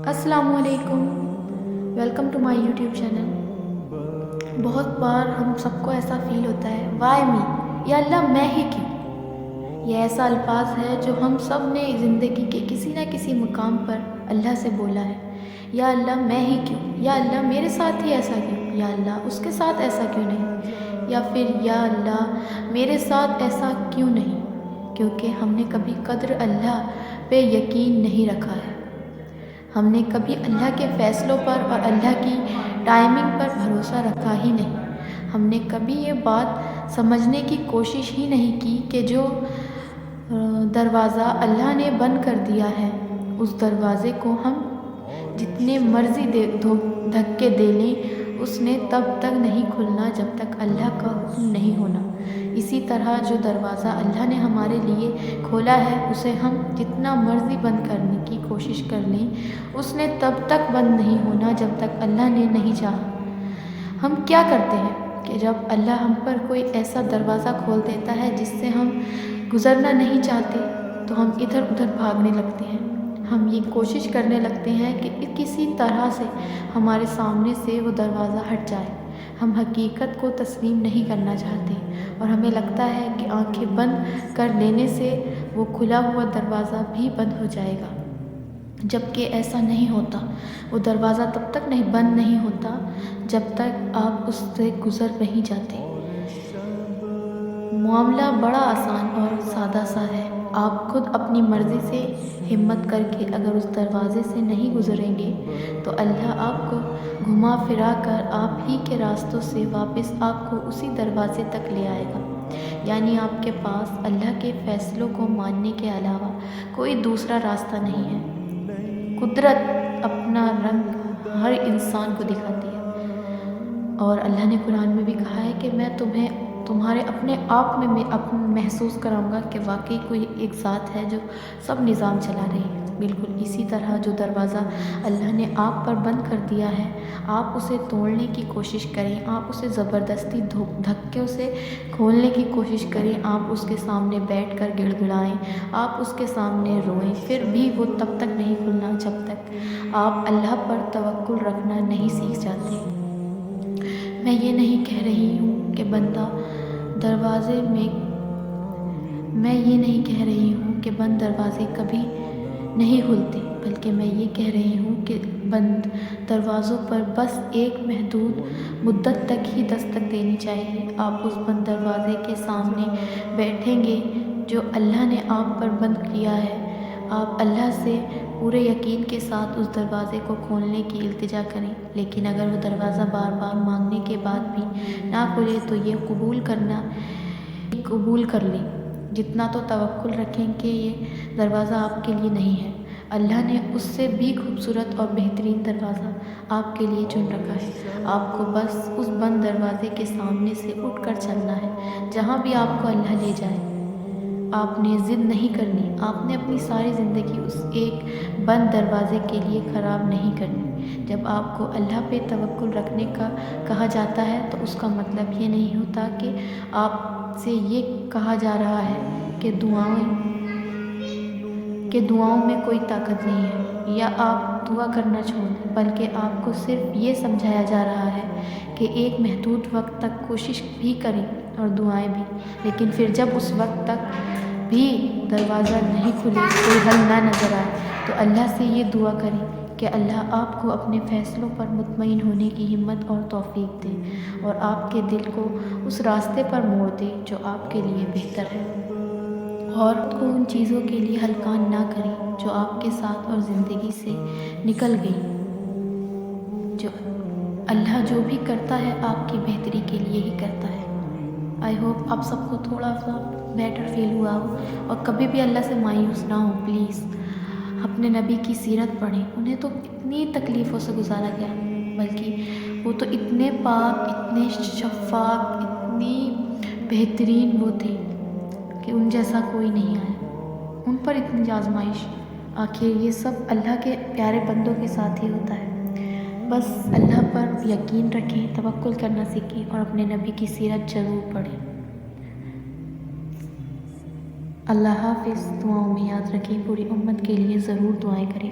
السلام علیکم، welcome to my YouTube channel. بہت بار ہم سب کو ایسا فیل ہوتا ہے، وائی می، یا اللہ میں ہی کیوں؟ یہ ایسا الفاظ ہے جو ہم سب نے زندگی کے کسی نہ کسی مقام پر اللہ سے بولا ہے۔ یا اللہ میں ہی کیوں؟ یا اللہ میرے ساتھ ہی ایسا کیوں؟ یا اللہ اس کے ساتھ ایسا کیوں نہیں؟ یا پھر یا اللہ میرے ساتھ ایسا کیوں نہیں؟ کیونکہ ہم نے کبھی قدر اللہ پہ یقین نہیں رکھا ہے۔ ہم نے کبھی اللہ کے فیصلوں پر اور اللہ کی ٹائمنگ پر بھروسہ رکھا ہی نہیں۔ ہم نے کبھی یہ بات سمجھنے کی کوشش ہی نہیں کی کہ جو دروازہ اللہ نے بند کر دیا ہے، اس دروازے کو ہم جتنے مرضی دھکے دے لیں، اس نے تب تک نہیں کھلنا جب تک اللہ کا حکم نہیں ہونا۔ اسی طرح جو دروازہ اللہ نے ہمارے لیے کھولا ہے، اسے ہم جتنا مرضی بند کرنے کی کوشش کر لیں، اس نے تب تک بند نہیں ہونا جب تک اللہ نے نہیں چاہا۔ ہم کیا کرتے ہیں کہ جب اللہ ہم پر کوئی ایسا دروازہ کھول دیتا ہے جس سے ہم گزرنا نہیں چاہتے، تو ہم ادھر ادھر بھاگنے لگتے ہیں۔ ہم یہ کوشش کرنے لگتے ہیں کہ کسی طرح سے ہمارے سامنے سے وہ دروازہ ہٹ جائے۔ ہم حقیقت کو تسلیم نہیں کرنا چاہتے اور ہمیں لگتا ہے کہ آنکھیں بند کر لینے سے وہ کھلا ہوا دروازہ بھی بند ہو جائے گا، جبکہ ایسا نہیں ہوتا۔ وہ دروازہ تب تک بند نہیں ہوتا جب تک آپ اس سے گزر نہیں جاتے۔ معاملہ بڑا آسان اور سادہ سا ہے۔ آپ خود اپنی مرضی سے ہمت کر کے اگر اس دروازے سے نہیں گزریں گے تو اللہ آپ کو گھما پھرا کر آپ ہی کے راستوں سے واپس آپ کو اسی دروازے تک لے آئے گا۔ یعنی آپ کے پاس اللہ کے فیصلوں کو ماننے کے علاوہ کوئی دوسرا راستہ نہیں ہے۔ قدرت اپنا رنگ ہر انسان کو دکھاتی ہے، اور اللہ نے قرآن میں بھی کہا ہے کہ میں تمہارے اپنے آپ میں محسوس کراؤں گا کہ واقعی کوئی ایک ذات ہے جو سب نظام چلا رہی ہے۔ بالکل اسی طرح جو دروازہ اللہ نے آپ پر بند کر دیا ہے، آپ اسے توڑنے کی کوشش کریں، آپ اسے زبردستی دھکوں سے کھولنے کی کوشش کریں، آپ اس کے سامنے بیٹھ کر گڑ گڑائیں، آپ اس کے سامنے روئیں، پھر بھی وہ تب تک نہیں کھلنا جب تک آپ اللہ پر توکل رکھنا نہیں سیکھ جاتے۔ میں یہ نہیں کہہ رہی ہوں کہ بند دروازے کبھی نہیں کھلتے، بلکہ میں یہ کہہ رہی ہوں کہ بند دروازوں پر بس ایک محدود مدت تک ہی دستک دینی چاہیے۔ آپ اس بند دروازے کے سامنے بیٹھیں گے جو اللہ نے آپ پر بند کیا ہے۔ آپ اللہ سے پورے یقین کے ساتھ اس دروازے کو کھولنے کی التجا کریں، لیکن اگر وہ دروازہ بار بار مانگنے کے بعد بھی نہ کھلے تو یہ قبول کر لیں، جتنا تو توکل رکھیں کہ یہ دروازہ آپ کے لیے نہیں ہے۔ اللہ نے اس سے بھی خوبصورت اور بہترین دروازہ آپ کے لیے چن رکھا ہے۔ آپ کو بس اس بند دروازے کے سامنے سے اٹھ کر چلنا ہے، جہاں بھی آپ کو اللہ لے جائے۔ آپ نے ضد نہیں کرنی، آپ نے اپنی ساری زندگی اس ایک بند دروازے کے لیے خراب نہیں کرنی۔ جب آپ کو اللہ پہ توکل رکھنے کا کہا جاتا ہے تو اس کا مطلب یہ نہیں ہوتا کہ آپ سے یہ کہا جا رہا ہے کہ دعاؤں میں کوئی طاقت نہیں ہے یا آپ دعا کرنا چھوڑ دیں، بلکہ آپ کو صرف یہ سمجھایا جا رہا ہے کہ ایک محدود وقت تک کوشش بھی کریں اور دعائیں بھی، لیکن پھر جب اس وقت تک بھی دروازہ نہیں کھلے، کوئی حل نہ نظر آئے، تو اللہ سے یہ دعا کریں کہ اللہ آپ کو اپنے فیصلوں پر مطمئن ہونے کی ہمت اور توفیق دے اور آپ کے دل کو اس راستے پر موڑ دے جو آپ کے لیے بہتر ہے، اور کو ان چیزوں کے لیے ہلکان نہ کریں جو آپ کے ساتھ اور زندگی سے نکل گئی۔ اللہ جو بھی کرتا ہے آپ کی بہتری کے لیے ہی کرتا ہے۔ آئی ہوپ آپ سب کو تھوڑا سا بیٹر فیل ہوا ہو، اور کبھی بھی اللہ سے مایوس نہ ہو۔ پلیز اپنے نبی کی سیرت پڑھیں، انہیں تو اتنی تکلیفوں سے گزارا گیا، بلکہ وہ تو اتنے پاک، اتنے شفاق، اتنی بہترین وہ تھے کہ ان جیسا کوئی نہیں آیا، ان پر اتنی آزمائش۔ آخر یہ سب اللہ کے پیارے بندوں کے ساتھ ہی ہوتا ہے۔ بس اللہ پر یقین رکھیں، توکل کرنا سیکھیں اور اپنے نبی کی سیرت ضرور پڑھیں۔ اللہ حافظ۔ دعاؤں میں یاد رکھیں، پوری امت کے لیے ضرور دعائیں کریں۔